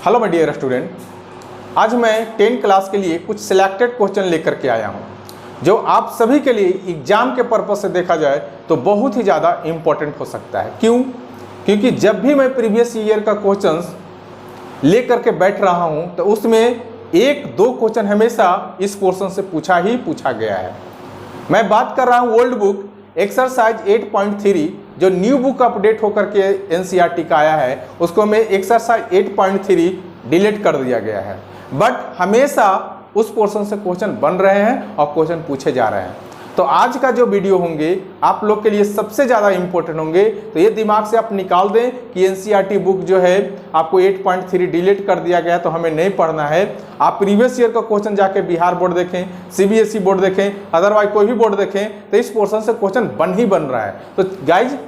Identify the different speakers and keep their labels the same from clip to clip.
Speaker 1: Hello my dear student, आज मैं 10 class के लिए कुछ सिलेक्टेड क्वेश्चन लेकर के आया हूं, जो आप सभी के लिए एग्जाम के पर्पस से देखा जाए तो बहुत ही ज़्यादा इम्पोर्टेंट हो सकता है। क्यों? क्योंकि जब भी मैं प्रीवियस ईयर का क्वेश्चंस लेकर के बैठ रहा हूं तो उसमें एक दो क्वेश्चन हमेशा इस पोर्शन से पूछा गया है। मैं बात कर रहा हूं ओल्ड बुक एक्सरसाइज 8.3 जो न्यू बुक अपडेट होकर के एनसीईआरटी का आया है, उसको में एक्सरसाइज 8.3 डिलीट कर दिया गया है। बट हमेशा उस पोर्शन से क्वेश्चन बन रहे हैं और क्वेश्चन पूछे जा रहे हैं। तो आज का जो वीडियो होंगे आप लोग के लिए सबसे ज़्यादा इंपॉर्टेंट होंगे। तो ये दिमाग से आप निकाल दें कि एनसीईआरटी बुक जो है आपको 8.3 डिलीट कर दिया गया तो हमें नहीं पढ़ना है। आप प्रीवियस ईयर का क्वेश्चन जाके बिहार बोर्ड देखें, सीबीएसई बोर्ड देखें, अदरवाइज कोई भी बोर्ड देखें तो इस पोर्शन से क्वेश्चन बन रहा है। तो गाइज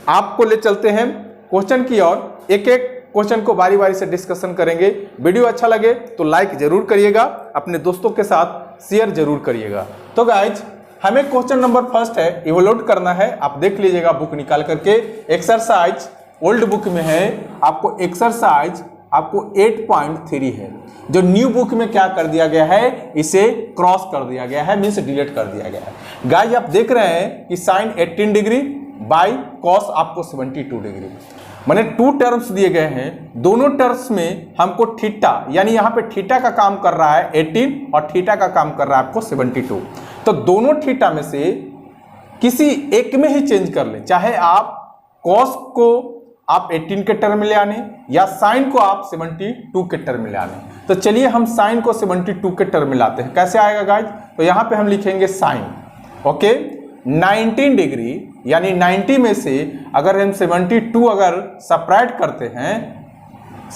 Speaker 1: आपको ले चलते हैं क्वेश्चन की ओर, एक एक क्वेश्चन को बारी बारी से डिस्कशन करेंगे। वीडियो अच्छा लगे तो लाइक जरूर करिएगा, अपने दोस्तों के साथ शेयर जरूर करिएगा। तो गाइज हमें क्वेश्चन नंबर फर्स्ट है इवोल्यूट करना है। आप देख लीजिएगा बुक निकाल करके, एक्सरसाइज ओल्ड बुक में है आपको एक्सरसाइज आपको 8.3 है। जो न्यू बुक में क्या कर दिया गया है, इसे क्रॉस कर दिया गया है, मीन्स डिलीट कर दिया गया है। गाइज आप देख रहे हैं कि साइन 18 डिग्री बाई कॉस आपको 72 डिग्री, मैंने 2 टर्म्स दिए गए हैं। दोनों टर्म्स में हमको थीटा, यानी यहाँ पे थीटा का काम कर रहा है 18 और थीटा का काम कर रहा है आपको 72। तो दोनों थीटा में से किसी एक में ही चेंज कर ले, चाहे आप कॉस को आप 18 के टर्म में ले आने या साइन को आप 72 के टर्म में ले आने। तो चलिए हम साइन को 72 के टर्म में लाते हैं। कैसे आएगा गाइज? तो यहाँ पे हम लिखेंगे साइन, ओके 19 डिग्री, यानी 90 में से अगर हम 72 अगर सब्ट्रैक्ट करते हैं,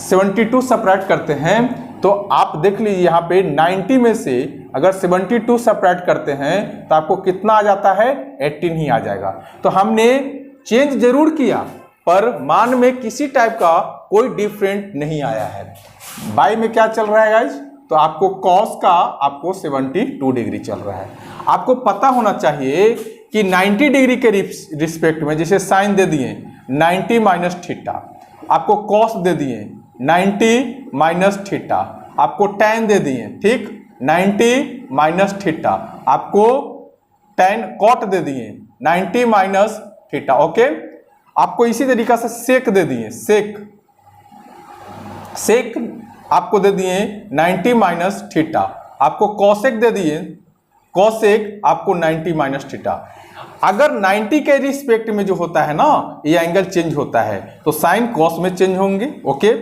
Speaker 1: 72 सब्ट्रैक्ट करते हैं तो आप देख लीजिए यहाँ पे 90 में से अगर 72 सब्ट्रैक्ट करते हैं तो आपको कितना आ जाता है, 18 ही आ जाएगा। तो हमने चेंज जरूर किया पर मान में किसी टाइप का कोई डिफरेंट नहीं आया है। बाई में क्या चल रहा है गाइज? तो आपको कॉस का आपको 72 डिग्री चल रहा है। आपको पता होना चाहिए कि 90 डिग्री के रिस्पेक्ट में जैसे साइन दे दिए 90 माइनस थीटा, आपको कॉस दे दिए 90 माइनस थीटा, आपको tan दे दिए, ठीक 90 माइनस थीटा, आपको tan कॉट दे दिए 90 माइनस थीटा, ओके। आपको इसी तरीका से सेक दे दिए, सेक आपको दे दिए 90 माइनस थीटा, आपको कॉसेक दे दिए, कॉसेक आपको 90 माइनस थीटा। अगर 90 के रिस्पेक्ट में जो होता है ना, ये एंगल चेंज होता है तो साइन कॉस में चेंज होंगे, ओके,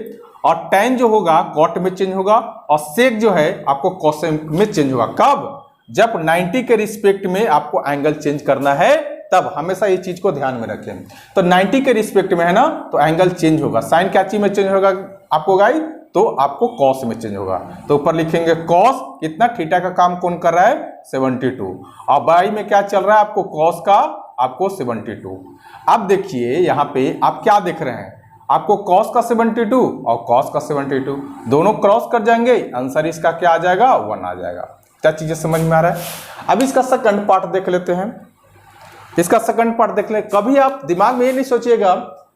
Speaker 1: और tan जो होगा कॉट में चेंज होगा और सेक जो है आपको कॉसेक में चेंज होगा। कब? जब 90 के रिस्पेक्ट में आपको एंगल चेंज करना है तब। हमेशा ये चीज को ध्यान में रखें। तो 90 के रिस्पेक्ट में है ना तो एंगल चेंज होगा। साइन क्या चीज में चेंज होगा आपको गाइस? तो आपको कॉस में चेंज होगा। तो ऊपर लिखेंगे कॉस, कितना थीटा का काम कौन कर रहा है, 72, और बाई में क्या चल रहा है आपको कॉस का आपको 72। अब देखिए यहाँ पे आप क्या देख रहे हैं, आपको कॉस का 72 और कॉस का 72 दोनों क्रॉस कर जाएंगे, आंसर इसका क्या आ जाएगा, 1 आ जाएगा। क्या चीजें समझ में आ रहा है? अब इसका सेकंड पार्ट देख लेते हैं। इसका सेकंड पार्ट देख ले। कभी आप दिमाग में ये नहीं सोचिएगा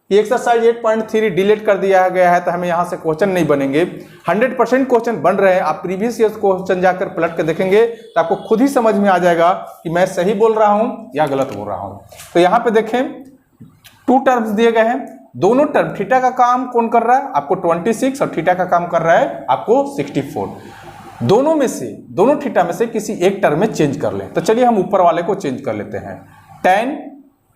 Speaker 1: कि एक्सरसाइज 8.3 डिलीट कर दिया गया है तो हमें यहाँ से क्वेश्चन नहीं बनेंगे। 100% क्वेश्चन बन रहे हैं। आप प्रीवियस ईयर क्वेश्चन जाकर पलट के देखेंगे तो आपको खुद ही समझ में आ जाएगा कि मैं सही बोल रहा हूँ या गलत बोल रहा हूँ। तो यहाँ पे देखें 2 टर्म्स दिए गए हैं। दोनों टर्म, थीटा का काम कौन कर रहा है आपको 26 और थीटा का काम कर रहा है आपको 64। दोनों में से, दोनों थीटा में से किसी एक टर्म में चेंज कर लें। तो चलिए हम ऊपर वाले को चेंज कर लेते हैं, tan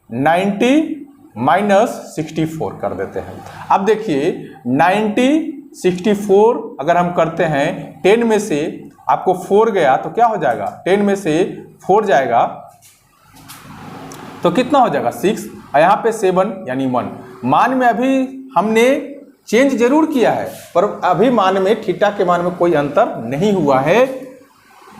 Speaker 1: 90 माइनस 64 कर देते हैं। अब देखिए 90 64 अगर हम करते हैं 10 में से आपको 4 गया तो क्या हो जाएगा, 10 में से 4 जाएगा तो कितना हो जाएगा 6, और यहाँ पे 7 यानी 1। मान में अभी हमने चेंज जरूर किया है पर अभी मान में थीटा के मान में कोई अंतर नहीं हुआ है।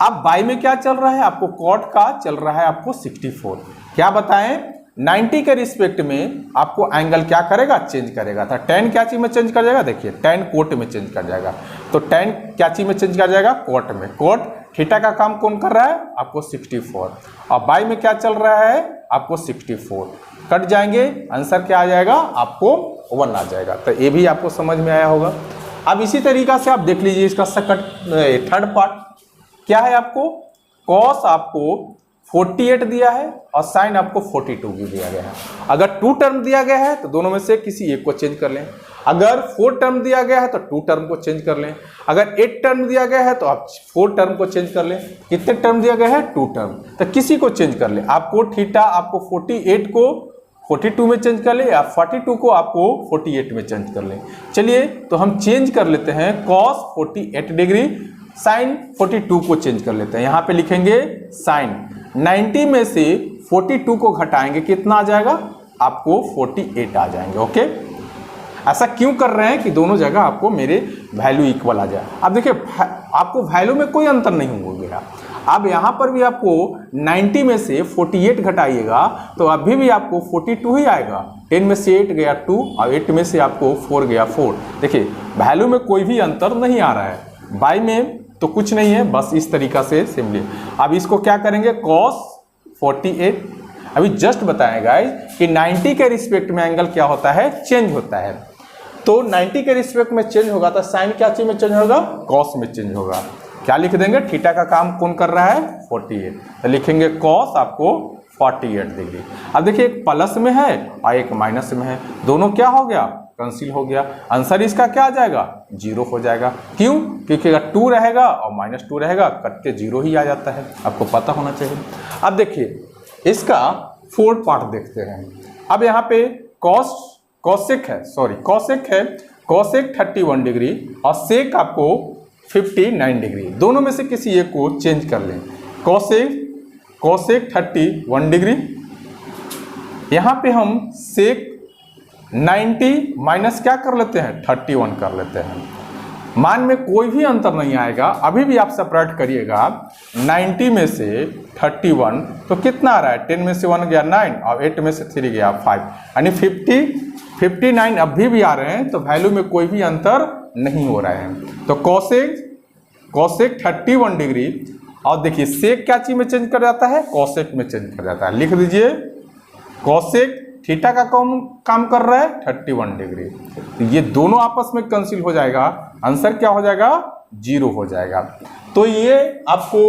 Speaker 1: अब बाई में क्या चल रहा है आपको कॉट का चल रहा है आपको 64। क्या बताएं, 90 के रिस्पेक्ट में आपको एंगल क्या करेगा, चेंज करेगा। तो tan क्या चीज में चेंज कर जाएगा, देखिए tan कोट में चेंज कर जाएगा। तो tan क्या चीज में चेंज कर जाएगा, कोट में। कोट थीटा का काम कौन कर रहा है आपको 64, और बाई में क्या चल रहा है आपको 64। कट जाएंगे, आंसर क्या आ जाएगा आपको 1 आ जाएगा। तो ये भी आपको समझ में आया होगा। अब इसी तरीका से आप देख लीजिए इसका सेकंड थर्ड पार्ट क्या है। आपको कॉस आपको 48 दिया है और साइन आपको 42 भी दिया गया है। अगर 2 टर्म दिया गया है तो दोनों में से किसी एक को चेंज कर लें। अगर 4 टर्म दिया गया है तो 2 टर्म को चेंज कर लें। अगर 8 टर्म दिया गया है तो आप 4 टर्म को चेंज कर लें। कितने टर्म दिया गया है? 2 टर्म, तो किसी को चेंज कर लें। आपको थीटा आपको 48 को 42 में चेंज कर ले या 42 को आपको 48 में चेंज कर लें। चलिए तो हम चेंज कर लेते हैं cos 48 डिग्री, साइन 42 को चेंज कर लेते हैं। यहाँ पे लिखेंगे साइन 90 में से 42 को घटाएंगे कितना आ जाएगा? आपको 48 आ जाएंगे। ओके, ऐसा क्यों कर रहे हैं कि दोनों जगह आपको मेरे वैल्यू इक्वल आ जाए। अब देखिए आपको वैल्यू में कोई अंतर नहीं हो गया। अब यहाँ पर भी आपको 90 में से 48 घटाइएगा तो अभी भी आपको 42 ही आएगा। 10 में से 8 गया 2 और 8 में से आपको 4 गया 4। देखिए वैल्यू में कोई भी अंतर नहीं आ रहा है। बाई में तो कुछ नहीं है, बस इस तरीका से सिंपली। अब इसको क्या करेंगे? cos 48 अभी जस्ट बताया गाइस कि 90 के रिस्पेक्ट में एंगल क्या होता है? चेंज होता है। तो 90 के रिस्पेक्ट में चेंज होगा तो साइन क्या चीज में चेंज होगा? कॉस में चेंज होगा। क्या लिख देंगे? थीटा का काम कौन कर रहा है? 48, तो लिखेंगे कॉस आपको 48 डिग्री। अब देखिए एक प्लस में है और एक माइनस में है, दोनों क्या हो गया? कैंसिल हो गया। आंसर इसका क्या आ जाएगा? 0 हो जाएगा। क्यों? क्योंकि अगर 2 रहेगा और -2 रहेगा कट के 0 ही आ जाता है, आपको पता होना चाहिए। अब देखिए इसका 4 पार्ट देखते हैं। अब यहाँ पे कॉसेक है, कॉसेक 31 डिग्री और सेक आपको 59 डिग्री। दोनों में से किसी एक को चेंज कर लें। कॉसेक 31 डिग्री, यहाँ पे हम सेक 90 माइनस क्या कर लेते हैं? 31 कर लेते हैं। मान में कोई भी अंतर नहीं आएगा। अभी भी आप सेपरेट करिएगा। 90 में से 31 तो कितना आ रहा है? 10 में से 1 गया 9 और 8 में से 3 गया 5, यानी 59 अभी भी आ रहे हैं। तो वैल्यू में कोई भी अंतर नहीं हो रहा है। तो कॉसेक 31 डिग्री और देखिए सेक क्या चीज में चेंज कर जाता है? कॉसेक में चेंज कर जाता है। लिख दीजिए कॉसेक थीटा का काम कर रहा है 31 डिग्री। तो ये दोनों आपस में कैंसिल हो जाएगा। आंसर क्या हो जाएगा? 0 हो जाएगा। तो ये आपको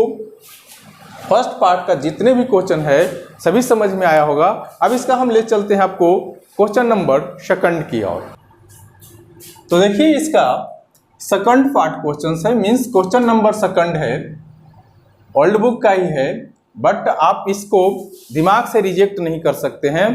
Speaker 1: फर्स्ट पार्ट का जितने भी क्वेश्चन है सभी समझ में आया होगा। अब इसका हम ले चलते हैं आपको क्वेश्चन नंबर सेकंड की ओर। तो देखिए इसका सेकंड पार्ट क्वेश्चन है, मीन्स क्वेश्चन नंबर सेकंड है, ओल्ड बुक का ही है, बट आप इसको दिमाग से रिजेक्ट नहीं कर सकते हैं।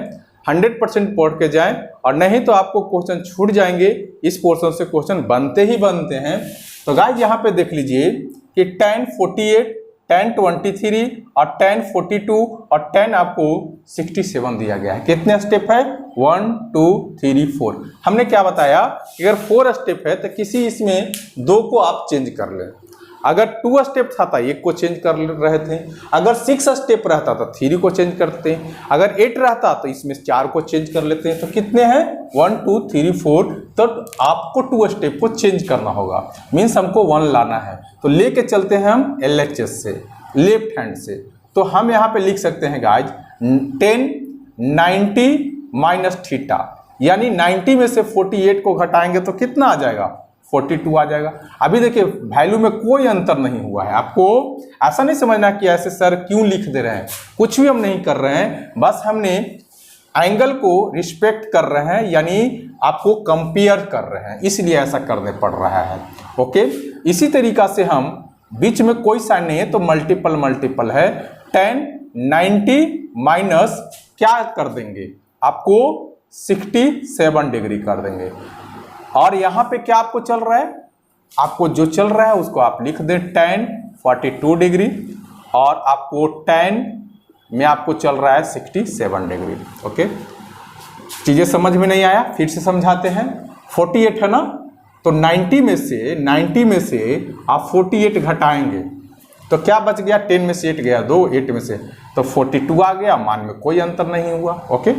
Speaker 1: 100% पढ़ के जाएं और नहीं तो आपको क्वेश्चन छूट जाएंगे। इस पोर्शन से क्वेश्चन बनते ही बनते हैं। तो गाइस यहाँ पे देख लीजिए कि tan 48, tan 23 और tan 42 और tan आपको 67 दिया गया है। कितने स्टेप है? 1 2 3 4। हमने क्या बताया कि अगर 4 स्टेप है तो किसी इसमें 2 को आप चेंज कर लें। अगर 2 स्टेप था तो 1 को चेंज कर रहे थे। अगर 6 स्टेप रहता तो 3 को चेंज करते हैं। अगर 8 रहता तो इसमें 4 को चेंज कर लेते हैं। तो कितने हैं? 1 2 3 4। तो आपको 2 स्टेप को चेंज करना होगा, मीन्स हमको 1 लाना है। तो लेके चलते हैं हम LHS से, लेफ्ट हैंड से। तो हम यहाँ पे लिख सकते हैं गाइज 10 90 माइनस थीटा, यानी 90 में से 48 को घटाएंगे तो कितना आ जाएगा? 42 आ जाएगा। अभी देखिए वैल्यू में कोई अंतर नहीं हुआ है। आपको ऐसा नहीं समझना कि ऐसे सर क्यों लिख दे रहे हैं, कुछ भी हम नहीं कर रहे हैं, बस हमने एंगल को रिस्पेक्ट कर रहे हैं, यानी आपको कंपेयर कर रहे हैं, इसलिए ऐसा करने पड़ रहा है। ओके, इसी तरीका से हम बीच में कोई साइन नहीं है तो मल्टीपल है। tan 90 माइनस क्या कर देंगे? आपको 67 डिग्री कर देंगे। और यहाँ पे क्या आपको चल रहा है? आपको जो चल रहा है उसको आप लिख दें tan 42 डिग्री और आपको tan में आपको चल रहा है 67 डिग्री। ओके, चीज़ें समझ में नहीं आया? फिर से समझाते हैं। 48 है ना, तो 90 में से आप 48 घटाएंगे तो क्या बच गया? 10 में से 8 गया 2, 8 में से तो 42 आ गया। मान में कोई अंतर नहीं हुआ। ओके,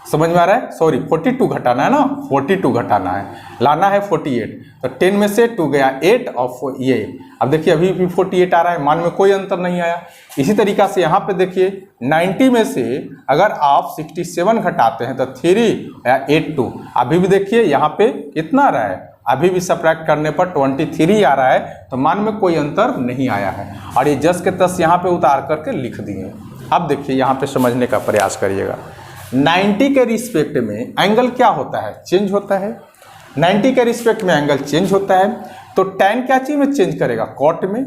Speaker 1: समझ में आ रहा है? सॉरी 42 घटाना है ना, 42 घटाना है, लाना है 48। तो 10 में से 2 गया 8 और ये अब देखिए अभी भी 48 आ रहा है, मान में कोई अंतर नहीं आया। इसी तरीका से यहाँ पे देखिए 90 में से अगर आप 67 घटाते हैं तो 3 या 82, अभी भी देखिए यहाँ पे कितना आ रहा है, अभी भी सब्ट्रैक्ट करने पर 23 आ रहा है, तो मान में कोई अंतर नहीं आया है और ये जस के तस यहाँ पे उतार करके लिख दिए। अब देखिए यहाँ पे समझने का प्रयास करिएगा। 90 के रिस्पेक्ट में एंगल क्या होता है, चेंज होता है। 90 के रिस्पेक्ट में एंगल चेंज होता है, तो tan क्या चीज में चेंज करेगा, कॉट में।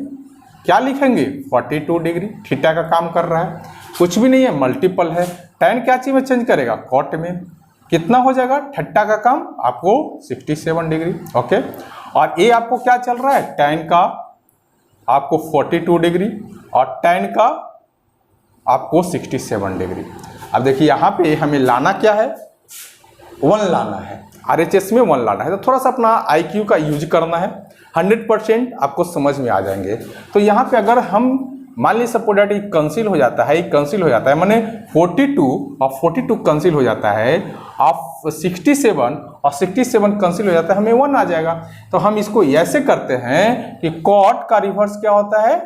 Speaker 1: क्या लिखेंगे, 42 डिग्री, थीटा का काम कर रहा है, कुछ भी नहीं है, मल्टीपल है। tan क्या चीज में चेंज करेगा, कॉट में। कितना हो जाएगा, थीटा का काम आपको 67 डिग्री। ओके, और ये आपको क्या चल रहा है, tan का आपको 42 डिग्री और tan का आपको 67 डिग्री। अब देखिए यहाँ पे हमें लाना क्या है, 1 लाना है, RHS में 1 लाना है, तो थोड़ा सा अपना IQ का यूज करना है, 100% आपको समझ में आ जाएंगे। तो यहाँ पे अगर हम मान लीजिए सपोज दैट कैंसिल हो जाता है, कैंसिल हो जाता है, माने 42 और 42 कैंसिल हो जाता है, आप 67 और 67 कैंसिल हो जाता है, हमें 1 आ जाएगा। तो हम इसको ऐसे करते हैं कि कॉट का रिवर्स क्या होता है,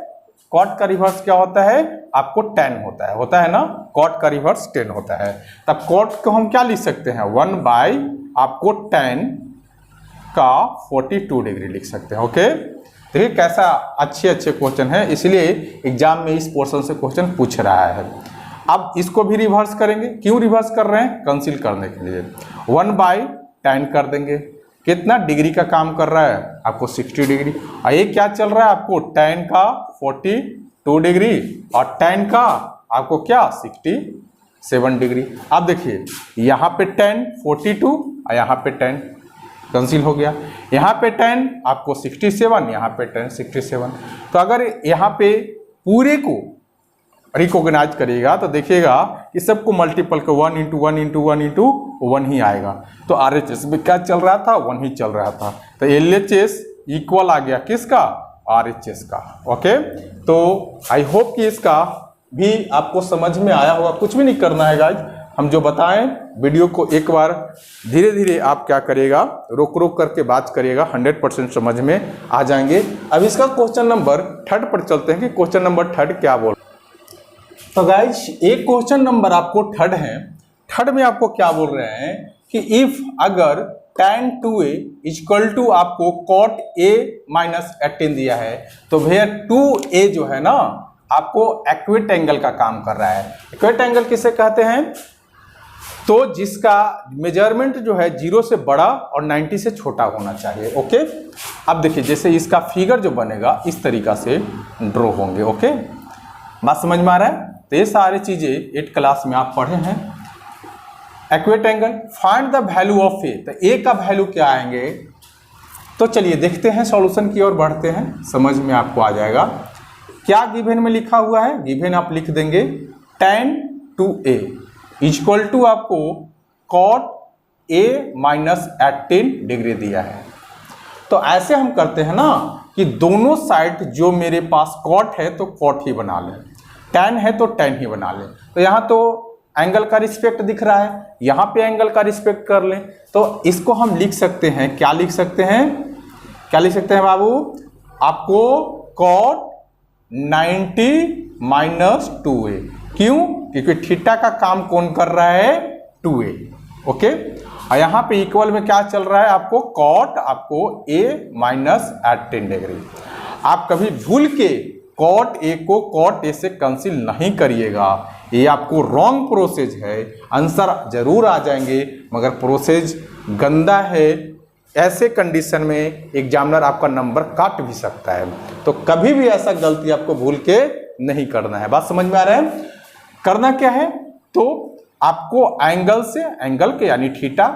Speaker 1: कॉट का रिवर्स क्या होता है, आपको tan होता है ना, कॉट का रिवर्स tan होता है। तब कॉट को हम क्या लिख सकते हैं, 1 बाय आपको tan का 42 डिग्री लिख सकते हैं। ओके, देखिए कैसा अच्छे क्वेश्चन है, इसलिए एग्जाम में इस पोर्शन से क्वेश्चन पूछ रहा है। अब इसको भी रिवर्स करेंगे, क्यों रिवर्स कर रहे हैं, कैंसिल करने के लिए। 1 बाय tan कर देंगे, कितना डिग्री का काम कर रहा है, आपको 60 डिग्री, और ये क्या चल रहा है आपको, tan का 42 डिग्री और tan का आपको क्या 67 डिग्री। अब देखिए यहाँ पे tan 42 और यहाँ पे tan कैंसिल हो गया, यहाँ पे tan आपको 67, यहाँ पे tan 67। तो अगर यहाँ पे पूरे को रिकॉग्नाइज करिएगा तो देखिएगा कि सबको मल्टीपल को 1 इंटू 1 इंटू 1 इंटू 1 ही आएगा। तो RHS में क्या चल रहा था, 1 ही चल रहा था, तो LHS इक्वल आ गया किसका, RHS का। ओके, तो आई होप कि इसका भी आपको समझ में आया होगा। कुछ भी नहीं करना है गाइज, हम जो बताएं वीडियो को एक बार धीरे धीरे आप क्या करिएगा, रोक करके बात करिएगा, 100% समझ में आ जाएंगे। अब इसका क्वेश्चन नंबर 3 पर चलते हैं कि क्वेश्चन नंबर 3 क्या बोल। तो गाइज एक क्वेश्चन नंबर आपको 3 है, 3 में आपको क्या बोल रहे हैं कि इफ अगर tan 2a इक्वल टू आपको cot a माइनस 18 दिया है, तो भैया 2a जो है ना आपको एक्वेट एंगल का काम कर रहा है। एक्वेट एंगल किसे कहते हैं, तो जिसका मेजरमेंट जो है 0 से बड़ा और 90 से छोटा होना चाहिए। ओके, अब देखिए जैसे इसका फिगर जो बनेगा इस तरीका से ड्रॉ होंगे। ओके, बात समझ में आ रहा है। तो ये सारी चीजें 8 क्लास में आप पढ़े हैं। Acute angle, find the value of A, तो ए का वैल्यू क्या आएंगे, तो चलिए देखते हैं, सॉल्यूशन की ओर बढ़ते हैं, समझ में आपको आ जाएगा। क्या गिवन में लिखा हुआ है, गिवन आप लिख देंगे tan 2a इक्वल टू आपको cot a माइनस 18 डिग्री दिया है। तो ऐसे हम करते हैं ना कि दोनों साइड जो मेरे पास cot है तो cot ही बना लें, tan है तो tan ही बना लें। तो यहाँ तो एंगल का रिस्पेक्ट दिख रहा है, यहाँ पे एंगल का रिस्पेक्ट कर लें, तो इसको हम लिख सकते हैं, क्या लिख सकते हैं, क्या लिख सकते हैं बाबू, आपको cot 90 माइनस 2a। क्यों, क्योंकि थीटा का काम कौन कर रहा है, 2a। ओके, और यहाँ पे इक्वल में क्या चल रहा है, आपको cot आपको a माइनस 18 डिग्री। आप कभी भूल के cot a को cot a से कैंसिल नहीं करिएगा, ये आपको रॉन्ग प्रोसेस है, आंसर जरूर आ जाएंगे मगर प्रोसेस गंदा है। ऐसे कंडीशन में एग्जामिनर आपका नंबर काट भी सकता है, तो कभी भी ऐसा गलती आपको भूल के नहीं करना है। बात समझ में आ रहा है। करना क्या है, तो आपको एंगल से, एंगल के यानी थीटा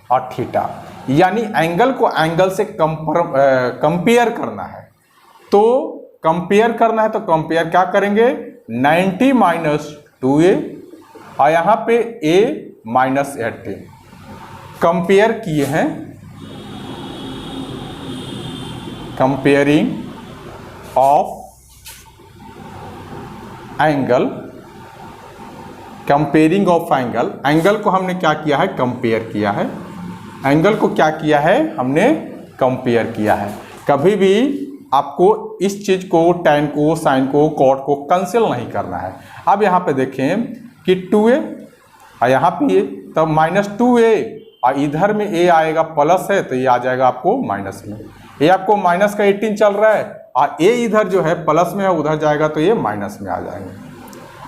Speaker 1: और थीटा यानी एंगल को एंगल से कंपेयर करना है। तो कंपेयर करना है तो कंपेयर क्या करेंगे, 90 माइनस 2a और यहाँ पे a माइनस 18 कंपेयर किए हैं, comparing of angle, comparing of angle. Angle को हमने क्या किया है, कंपेयर किया है, एंगल को क्या किया है हमने, कंपेयर किया है। कभी भी आपको इस चीज़ को, tan को, sin को, cot को कैंसिल नहीं करना है। अब यहाँ पे देखें कि 2a और यहाँ पे ये, तब -2a और इधर में a आएगा प्लस है तो ये आ जाएगा आपको माइनस में। ये आपको माइनस का 18 चल रहा है और a इधर जो है प्लस में है, उधर जाएगा तो ये माइनस में आ जाएंगे।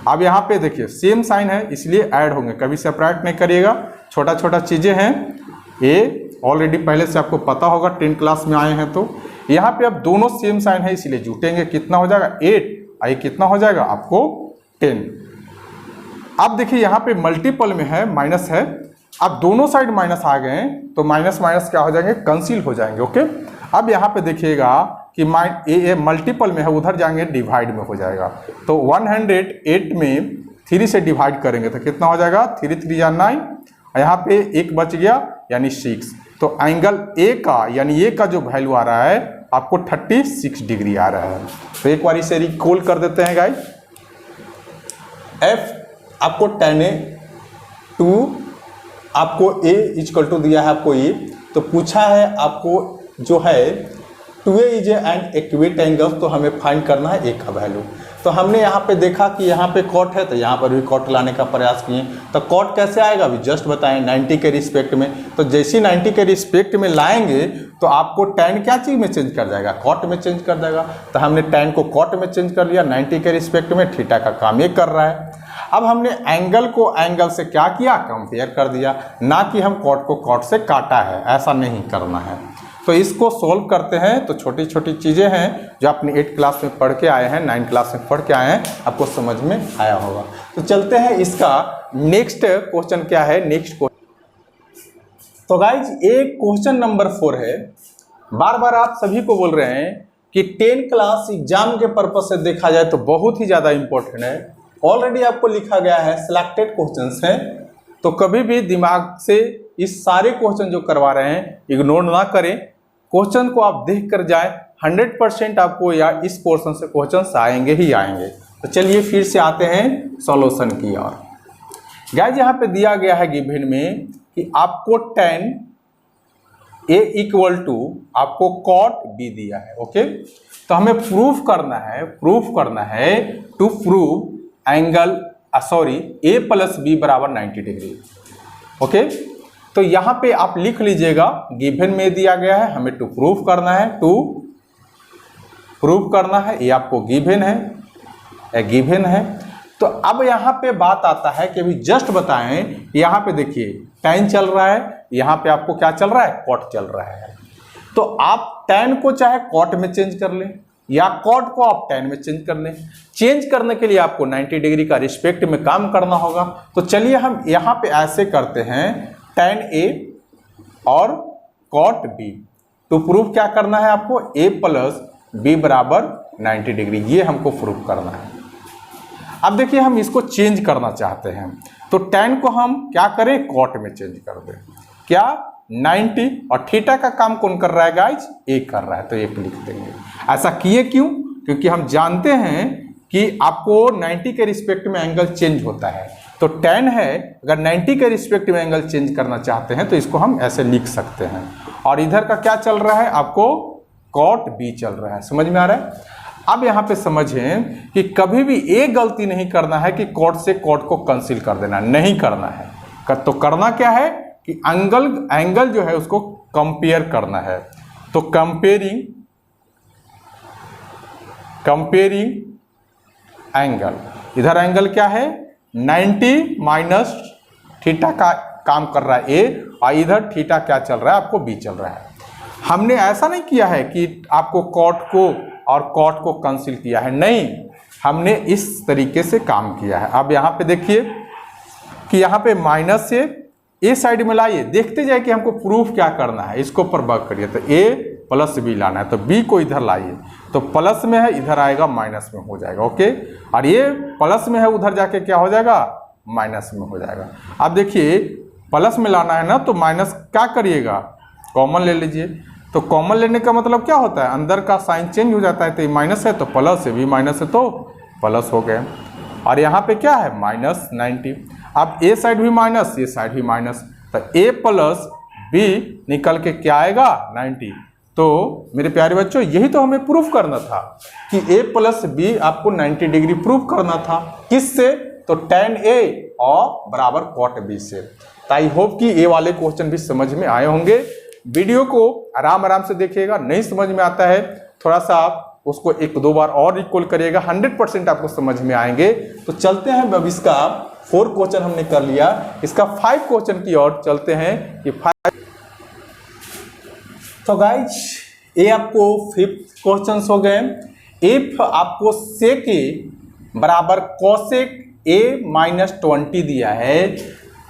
Speaker 1: अब यहाँ पे देखिए सेम साइन है इसलिए ऐड होंगे, कभी सेपरेट नहीं करिएगा, छोटा छोटा चीज़ें हैं। ये ऑलरेडी पहले से आपको पता होगा, 10 क्लास में आए हैं। तो यहाँ पे अब दोनों सेम साइन है इसलिए जुटेंगे, कितना हो जाएगा 8 और ये कितना हो जाएगा आपको 10। अब देखिए यहाँ पे मल्टीपल में है, माइनस है, अब दोनों साइड माइनस आ गए तो माइनस माइनस क्या हो जाएंगे, कैंसिल हो जाएंगे। ओके, अब यहाँ पे देखिएगा कि ए मल्टीपल में है, उधर जाएंगे डिवाइड में हो जाएगा। तो 108 में 3 से डिवाइड करेंगे तो कितना हो जाएगा, 3 3 या 9, यहाँ पे 1 बच गया यानी 6। तो एंगल ए का यानी ए का जो वैल्यू आ रहा है आपको 36 डिग्री आ रहा है। तो एक बार इसे रिकॉल कर देते हैं गाइस। एफ आपको tan A 2 आपको a इक्वल टू दिया है आपको ए, तो पूछा है आपको जो है 2a is and equate angle, तो हमें फाइंड करना है a का वैल्यू। तो हमने यहाँ पे देखा कि यहाँ पे कॉट है तो यहाँ पर भी कॉट लाने का प्रयास किए। तो कॉट कैसे आएगा अभी जस्ट बताएं, 90 के रिस्पेक्ट में। तो जैसे 90 के रिस्पेक्ट में लाएंगे तो आपको tan क्या चीज़ में चेंज कर जाएगा, कॉट में चेंज कर देगा। तो हमने tan को कॉट में चेंज कर लिया, 90 के रिस्पेक्ट में, थीटा का काम ये कर रहा है। अब हमने एंगल को एंगल से क्या किया, कंपेयर कर दिया, ना कि हम कॉट को कॉट से काटा है, ऐसा नहीं करना है। तो इसको सोल्व करते हैं। तो छोटी छोटी चीज़ें हैं जो अपनी 8 क्लास में पढ़ के आए हैं, 9 क्लास में पढ़ के आए हैं, आपको समझ में आया होगा। तो चलते हैं इसका नेक्स्ट क्वेश्चन क्या है, नेक्स्ट क्वेश्चन। तो गाइज एक क्वेश्चन नंबर 4 है, बार बार आप सभी को बोल रहे हैं कि 10 क्लास एग्जाम के पर्पज से देखा जाए तो बहुत ही ज़्यादा इंपॉर्टेंट है। ऑलरेडी आपको लिखा गया है, सिलेक्टेड क्वेश्चंस हैं, तो कभी भी दिमाग से इस सारे क्वेश्चन जो करवा रहे हैं इग्नोर ना करें। क्वेश्चन को आप देख कर जाए, 100% आपको या इस पोर्शन से क्वेश्चंस आएंगे ही आएंगे। तो चलिए फिर से आते हैं सॉल्यूशन की ओर। गाइस यहाँ पे दिया गया है गिवन में कि आपको tan A इक्वल टू आपको cot B दिया है। ओके, तो हमें प्रूफ करना है to prove angle A plus B बराबर 90 डिग्री। ओके, तो यहाँ पे आप लिख लीजिएगा, गिवन में दिया गया है, हमें टू प्रूफ करना है, ये आपको गिवन है। तो अब यहाँ पे बात आता है कि अभी जस्ट बताएं, यहाँ पे देखिए tan चल रहा है, यहाँ पे आपको क्या चल रहा है, cot चल रहा है। तो आप tan को चाहे cot में चेंज कर लें या cot को आप tan में चेंज कर लें। चेंज करने के लिए आपको 90 डिग्री का रिस्पेक्ट में काम करना होगा। तो चलिए हम यहाँ पे ऐसे करते हैं, tan A और cot B टू प्रूफ क्या करना है आपको, A प्लस B बराबर 90 डिग्री, ये हमको प्रूफ करना है। अब देखिए हम इसको चेंज करना चाहते हैं, तो tan को हम क्या करें, cot में चेंज कर दें। क्या 90 और थीटा का काम कौन कर रहा है गाइज, A कर रहा है, तो 1 लिख देंगे। ऐसा किए क्यों, क्योंकि हम जानते हैं कि आपको 90 के रिस्पेक्ट में एंगल चेंज होता है। तो tan है, अगर 90 के रिस्पेक्ट में एंगल चेंज करना चाहते हैं तो इसको हम ऐसे लिख सकते हैं। और इधर का क्या चल रहा है, आपको cot B चल रहा है, समझ में आ रहा है। अब यहाँ पे समझें कि कभी भी एक गलती नहीं करना है कि cot से cot को कैंसिल कर देना, नहीं करना है। तो करना क्या है कि एंगल जो है उसको कंपेयर करना है। तो कंपेयरिंग एंगल, इधर एंगल क्या है, 90 माइनस थीटा का काम कर रहा है A, और इधर थीटा क्या चल रहा है, आपको B चल रहा है। हमने ऐसा नहीं किया है कि आपको cot को और cot को कैंसिल किया है, नहीं, हमने इस तरीके से काम किया है। अब यहाँ पे देखिए कि यहाँ पे माइनस से A साइड में लाइए, देखते जाए कि हमको प्रूफ क्या करना है, इसको पर वर्क करिए। तो A प्लस B लाना है, तो B को इधर लाइए, तो प्लस में है, इधर आएगा माइनस में हो जाएगा। ओके, और ये प्लस में है, उधर जाके क्या हो जाएगा, माइनस में हो जाएगा। अब देखिए प्लस में लाना है ना, तो माइनस क्या करिएगा, कॉमन ले लीजिए। तो कॉमन लेने का मतलब क्या होता है, अंदर का साइन चेंज हो जाता है। तो ये माइनस है तो प्लस है, भी माइनस है तो प्लस हो गए। और यहाँ पे क्या है, माइनस 90। अब A साइड भी माइनस, ये साइड भी माइनस, तो A प्लस B निकल के क्या आएगा, 90। तो मेरे प्यारे बच्चों यही तो हमें प्रूफ करना था कि a प्लस बी आपको 90 डिग्री प्रूफ करना था। किससे? तो tan a और बराबर cot b से। तो आई होप कि ए वाले क्वेश्चन भी समझ में आए होंगे। वीडियो को आराम आराम से देखिएगा, नहीं समझ में आता है थोड़ा सा आप उसको एक दो बार और रिकॉल करिएगा, 100% आपको समझ में आएंगे। तो चलते हैं, अब इसका 4 क्वेश्चन हमने कर लिया, इसका 5 क्वेश्चन की ओर चलते हैं कि 5। तो गाइज ये आपको 5 क्वेश्चन हो गए। इफ आपको सेक ए बराबर कोसेक a माइनस 20 दिया है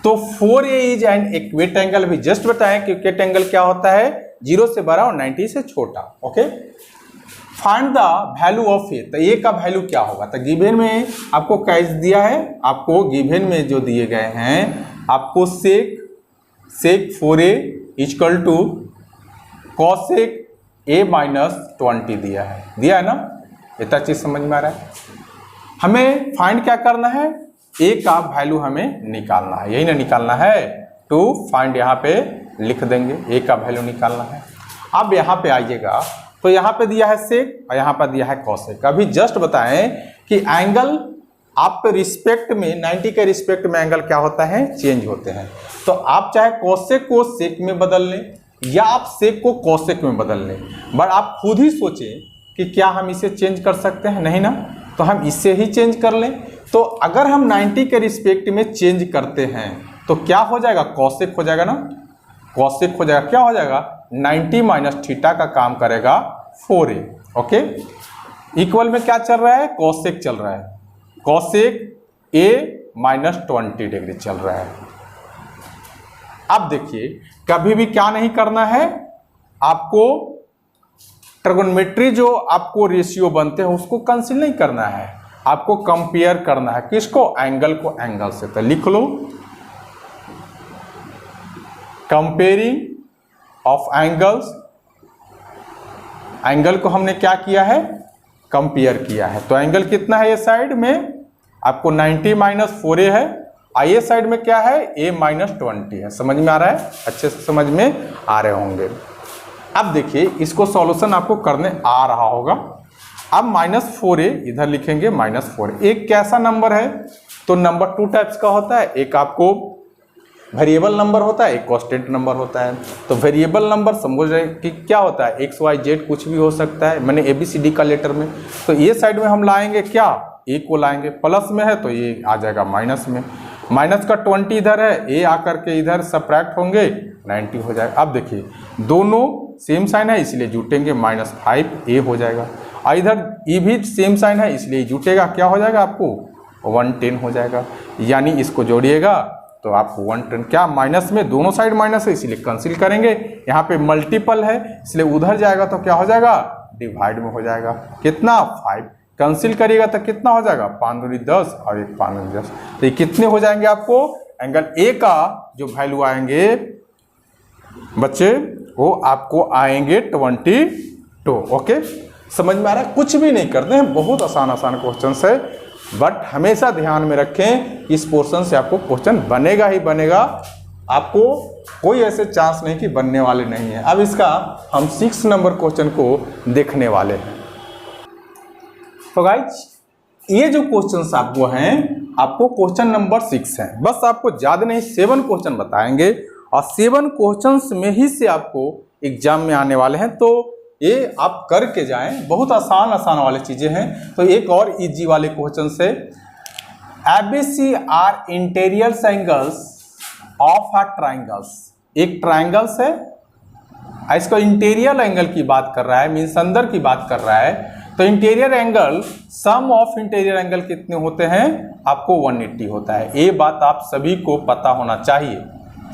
Speaker 1: तो 4a is an equate angle. भी जस्ट बताएं कि इक्वेट एंगल क्या होता है, 0 से बड़ा और 90 से छोटा। Okay, find the value of A. तो ए का वैल्यू क्या होगा? तो गिवन में आपको कैसे दिया है, आपको गिवन में जो दिए गए हैं, आपको sec 4a equal to cosec a minus 20 दिया है ना। इतना चीज समझ में आ रहा है। हमें फाइंड क्या करना है, a का वैल्यू हमें निकालना है, यही ना निकालना है। टू फाइंड यहाँ पे लिख देंगे, a का वैल्यू निकालना है। अब यहाँ पे आइएगा तो यहाँ पे दिया है सेक और यहाँ पर दिया है कॉसेक। अभी जस्ट बताएं कि एंगल आप रिस्पेक्ट में 90 के रिस्पेक्ट में एंगल क्या होता है, चेंज होते हैं। तो आप चाहे कॉसेक को सेक में बदल लें या आप सेक को कॉसेक में बदल लें, बट आप खुद ही सोचें कि क्या हम इसे चेंज कर सकते हैं, नहीं ना। तो हम इससे ही चेंज कर लें। तो अगर हम 90 के रिस्पेक्ट में चेंज करते हैं तो क्या हो जाएगा, कॉसेक हो जाएगा ना, कॉसेक हो जाएगा। क्या हो जाएगा, 90 माइनस थीटा का काम करेगा 4a। ओके, इक्वल में क्या चल रहा है, कॉसेक चल रहा है, कॉसेक a माइनस 20 डिग्री चल रहा है। अब देखिए कभी भी क्या नहीं करना है, आपको ट्रिगोनोमेट्री जो आपको रेशियो बनते हैं उसको कैंसिल नहीं करना है, आपको कंपेयर करना है। किसको, एंगल को एंगल से। तो लिख लो, कंपेयरिंग ऑफ एंगल्स, एंगल को हमने क्या किया है, कंपेयर किया है। तो एंगल कितना है, ये साइड में आपको 90 माइनस 4a है, ये साइड में क्या है, a माइनस 20 है। समझ में आ रहा है, अच्छे से समझ में आ रहे होंगे। अब देखिए इसको सॉल्यूशन आपको करने आ रहा होगा। अब माइनस 4a इधर लिखेंगे, माइनस 4a एक कैसा नंबर है, तो नंबर 2 टाइप्स का होता है। एक आपको वेरिएबल नंबर होता है, एक कांस्टेंट नंबर होता है। तो वेरिएबल नंबर समझ रहे कि क्या होता है, एक्स वाई जेड कुछ भी हो सकता है, मैंने ABCD का लेटर में। तो ये साइड में हम लाएंगे क्या, a को लाएंगे, प्लस में है तो ये आ जाएगा माइनस में, माइनस का 20 इधर है, a आकर के इधर सब्ट्रैक्ट होंगे 90 हो जाएगा। अब देखिए दोनों सेम साइन है इसलिए जुटेंगे, -5a हो जाएगा। और इधर e भी सेम साइन है इसलिए जुटेगा, क्या हो जाएगा आपको 110 हो जाएगा। यानी इसको जोड़िएगा तो आपको 110, क्या माइनस में दोनों साइड माइनस है इसलिए कैंसिल करेंगे। यहाँ पे मल्टीपल है इसलिए उधर जाएगा तो क्या हो जाएगा, डिवाइड में हो जाएगा। कितना, 5। कैंसिल करिएगा तो कितना हो जाएगा, 5 दूनी 10 और 1 5 दूनी 10। तो ये कितने हो जाएंगे आपको, एंगल ए का जो वैल्यू आएंगे बच्चे वो आपको आएंगे 22। ओके, समझ में आ रहा है। कुछ भी नहीं करते हैं, बहुत आसान क्वेश्चन है, बट हमेशा ध्यान में रखें इस पोर्शन से आपको क्वेश्चन बनेगा ही बनेगा, आपको कोई ऐसे चांस नहीं कि बनने वाले नहीं है। अब इसका हम 6 नंबर क्वेश्चन को देखने वाले हैं। तो गाइज ये जो क्वेश्चन आपको हैं, आपको क्वेश्चन नंबर 6 है, बस आपको ज्यादा नहीं 7 क्वेश्चन बताएंगे और 7 क्वेश्चंस में ही से आपको एग्जाम में आने वाले हैं। तो ये आप करके जाएं, बहुत आसान वाली चीजें हैं। तो एक और इजी वाले क्वेश्चन से, ABC are interior angles of a triangles. एक ट्राइंगल्स है, इसको इंटीरियर एंगल की बात कर रहा है, मीन्स अंदर की बात कर रहा है। तो interior angle, sum of interior angle कितने होते हैं, आपको 180 होता है। ये बात आप सभी को पता होना चाहिए,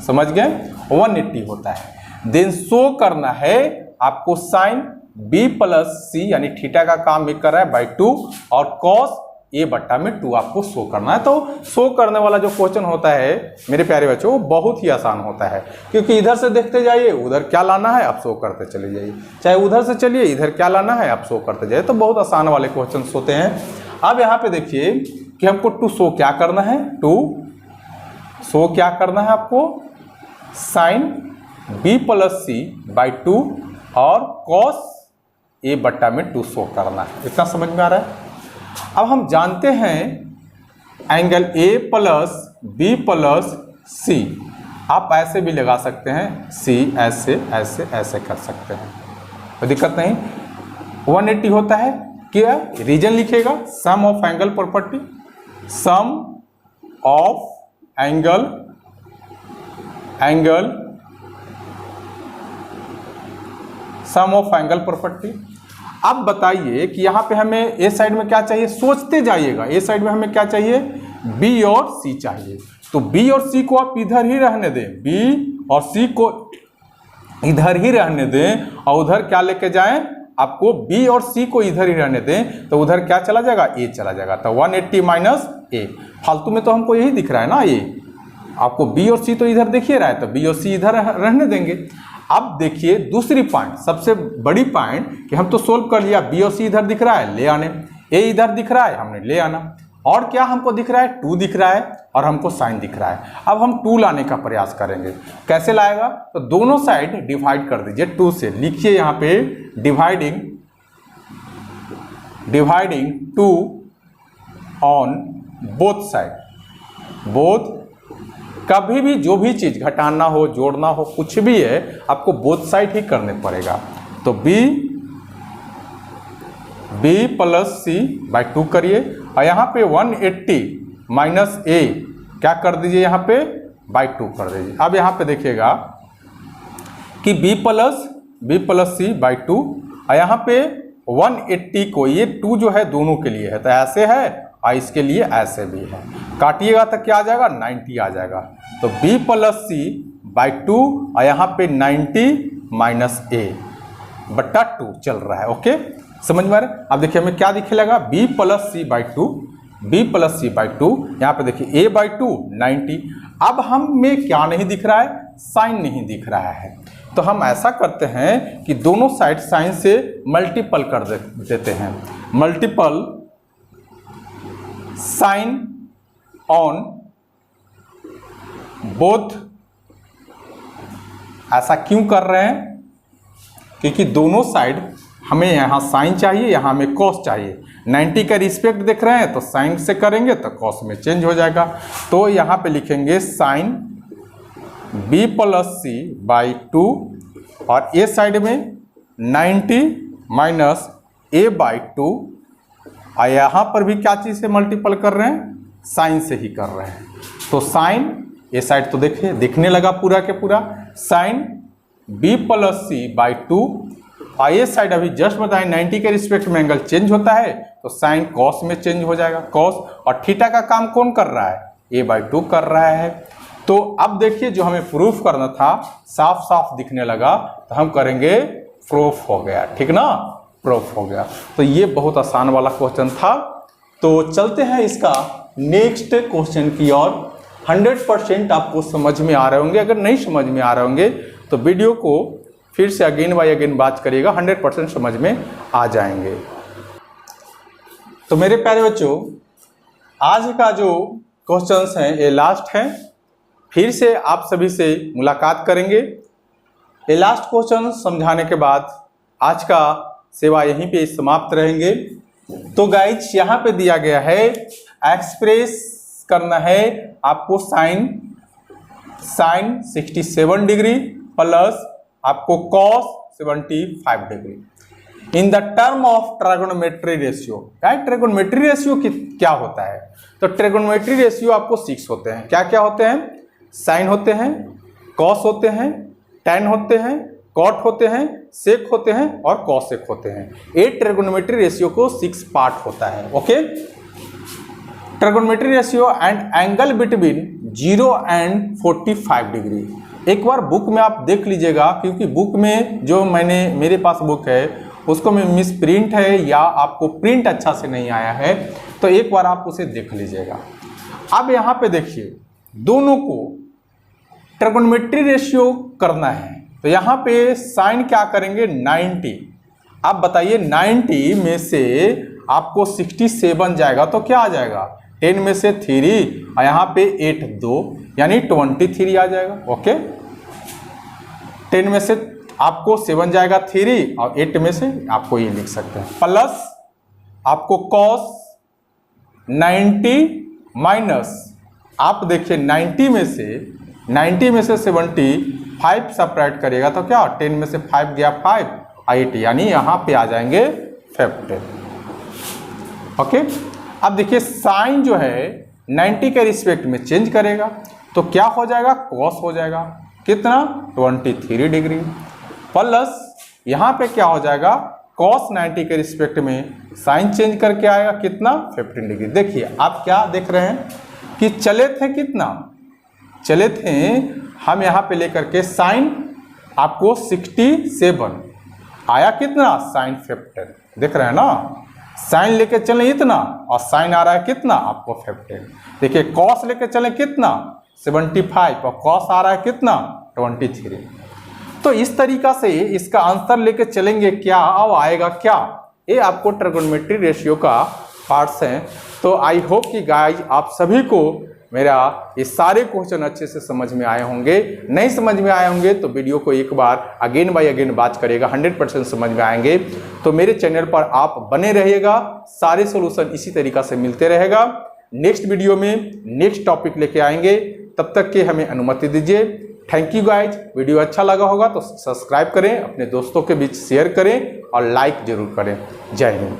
Speaker 1: समझ गए, 180 होता है। देन शो करना है आपको साइन b प्लस सी यानी थीटा का काम भी कर रहा है बाई 2 और cos a बट्टा में 2 आपको शो करना है। तो शो करने वाला जो क्वेश्चन होता है मेरे प्यारे बच्चों वो बहुत ही आसान होता है, क्योंकि इधर से देखते जाइए उधर क्या लाना है आप शो करते चले जाइए, चाहे उधर से चलिए इधर क्या लाना है आप शो करते जाइए। तो बहुत आसान वाले क्वेश्चन होते हैं। अब यहाँ पे देखिए कि हमको टू शो क्या करना है, टू शो क्या करना है आपको, sine b plus C by 2 और cos a बट्टा में 2 शो करना है। इतना समझ में आ रहा है। अब हम जानते हैं angle A plus B plus C, आप ऐसे भी लगा सकते हैं, C ऐसे ऐसे ऐसे कर सकते हैं, कोई दिक्कत नहीं। 180 होता है, क्या रीजन लिखेगा, sum of angle property, sum of angle sum of angle property. अब बताइए कि यहाँ पे हमें ए साइड में क्या चाहिए, सोचते जाइएगा। ए साइड में हमें क्या चाहिए, बी और सी चाहिए। तो बी और सी को आप इधर ही रहने दें, बी और सी को इधर ही रहने दें, और उधर क्या लेके जाएं, आपको बी और सी को इधर ही रहने दें, तो उधर क्या चला जाएगा, ए चला जाएगा। तो 180 माइनस ए, फालतू में तो हमको यही दिख रहा है ना, ये आपको बी और सी तो इधर दिख ही रहा है, तो बी और सी इधर रहने देंगे। अब देखिए दूसरी पॉइंट, सबसे बड़ी पॉइंट कि हम तो सोल्व कर लिया, बी और सी इधर दिख रहा है, ले आने, ए इधर दिख रहा है, हमने ले आना, और क्या हमको दिख रहा है, 2 दिख रहा है और हमको साइन दिख रहा है। अब हम 2 लाने का प्रयास करेंगे, कैसे लाएगा, तो दोनों साइड डिवाइड कर दीजिए 2 से, लिखिए यहाँ पे dividing 2 on both side. Both, कभी भी जो भी चीज घटाना हो, जोड़ना हो, कुछ भी है, आपको बोथ साइड ही करने पड़ेगा। तो b प्लस सी बाई 2 करिए, और यहाँ पे 180 माइनस ए क्या कर दीजिए, यहाँ पे बाई 2 कर दीजिए। अब यहाँ पे देखिएगा कि b प्लस सी बाई 2, और यहाँ पे 180 को, ये 2 जो है दोनों के लिए है, तो ऐसे है और इसके लिए ऐसे भी है, काटिएगा तो क्या आ जाएगा, 90 आ जाएगा। तो b प्लस सी बाई 2, और यहाँ पे 90 माइनस ए बट्टा 2 चल रहा है। ओके, समझ में आ रहा है। अब देखिए हमें क्या दिखे लगा, b प्लस सी बाई 2, यहाँ पे देखिए a बाई 2 90। अब हमें क्या नहीं दिख रहा है, साइन नहीं दिख रहा है, तो हम ऐसा करते हैं कि दोनों साइड साइन से मल्टीपल कर देते हैं, मल्टीपल साइन ऑन बोथ। ऐसा क्यों कर रहे हैं, क्योंकि दोनों साइड हमें यहाँ साइन चाहिए, यहाँ हमें कॉस चाहिए। 90 का रिस्पेक्ट देख रहे हैं तो साइन से करेंगे तो कॉस में चेंज हो जाएगा। तो यहाँ पे लिखेंगे sine b plus C by 2, और ए साइड में 90 माइनस ए बाई 2, और यहाँ पर भी क्या चीज़ से मल्टीपल कर रहे हैं, साइन से ही कर रहे हैं। तो साइन, ये साइड तो देखिए दिखने लगा पूरा के पूरा, sine b plus C by 2, और ये साइड अभी जस्ट बताएं 90 के रिस्पेक्ट में एंगल चेंज होता है, तो साइन कॉस में चेंज हो जाएगा, कॉस, और थीटा का काम कौन कर रहा है, a बाई 2 कर रहा है। तो अब देखिए जो हमें प्रूफ करना था साफ साफ दिखने लगा, तो हम करेंगे प्रूफ हो गया, ठीक ना, प्रूफ हो गया। तो ये बहुत आसान वाला क्वेश्चन था। तो चलते हैं इसका नेक्स्ट क्वेश्चन की ओर। 100% आपको समझ में आ रहे होंगे, अगर नहीं समझ में आ रहे होंगे तो वीडियो को फिर से अगेन बाय अगेन बात करिएगा, 100% समझ में आ जाएंगे। तो मेरे प्यारे बच्चों, आज का जो क्वेश्चंस हैं ये लास्ट है, फिर से आप सभी से मुलाकात करेंगे। ये लास्ट क्वेश्चन समझाने के बाद आज का सेवा यहीं पे समाप्त रहेंगे। तो गाइज यहाँ पे दिया गया है, एक्सप्रेस करना है आपको साइन 67 डिग्री प्लस आपको cos 75 degree in the term of trigonometry ratio. Trigonometry ratio क्या होता है, तो ट्रिगोनोमेट्री रेशियो आपको 6 होते हैं। क्या क्या होते हैं, साइन होते हैं, कॉस होते हैं, टैन होते हैं, कॉट होते हैं, सेक होते हैं और कॉसेक होते हैं। ये ट्रिगोनोमेट्री रेशियो को 6 पार्ट होता है। Okay, trigonometry ratio and angle between 0 and 45 degree. एक बार बुक में आप देख लीजिएगा, क्योंकि बुक में जो मेरे पास बुक है उसको में मिस प्रिंट है या आपको प्रिंट अच्छा से नहीं आया है, तो एक बार आप उसे देख लीजिएगा। अब यहाँ पे देखिए दोनों को ट्रिगोनोमेट्री रेशियो करना है, तो यहाँ पे साइन क्या करेंगे 90। अब बताइए 90 में से आपको 67 जाएगा तो क्या आ जाएगा, 10 में से 3 और यहाँ पे 8 2 यानी 23 आ जाएगा। ओके, 10 में से आपको 7 जाएगा 3 और 8 में से आपको ये लिख सकते हैं, प्लस आपको cos 90 माइनस, आप देखिए 90 में से 75 सब्ट्रैक्ट करिएगा तो क्या 10 में से 5 गया 5, 8, यानी यहाँ पे आ जाएंगे 15। ओके, अब देखिए साइन जो है 90 के रिस्पेक्ट में चेंज करेगा तो क्या हो जाएगा, कॉस हो जाएगा कितना 23 डिग्री, प्लस यहाँ पे क्या हो जाएगा, कॉस 90 के रिस्पेक्ट में साइन चेंज करके आएगा कितना 15 डिग्री। देखिए आप क्या देख रहे हैं कि चले थे कितना, चले थे हम यहाँ पे लेकर के साइन आपको 67 आया कितना साइन 15, देख रहे हैं ना, साइन लेके चले इतना और साइन आ रहा है कितना आपको 15। देखिए कॉस लेके चले कितना 75 और कॉस आ रहा है कितना 23। तो इस तरीका से इसका आंसर लेके चलेंगे क्या और आएगा क्या, ये आपको ट्रिगोनोमेट्री रेशियो का पार्ट्स हैं। तो आई होप कि गाइज आप सभी को मेरा ये सारे क्वेश्चन अच्छे से समझ में आए होंगे। नहीं समझ में आए होंगे तो वीडियो को एक बार अगेन बाय अगेन बात करिएगा, 100% समझ में आएंगे। तो मेरे चैनल पर आप बने रहिएगा, सारे सॉल्यूशन इसी तरीका से मिलते रहेगा। नेक्स्ट वीडियो में नेक्स्ट टॉपिक लेके आएंगे, तब तक के हमें अनुमति दीजिए। Thank you guys. वीडियो अच्छा लगा होगा तो सब्सक्राइब करें, अपने दोस्तों के बीच शेयर करें और लाइक जरूर करें। जय हिंद।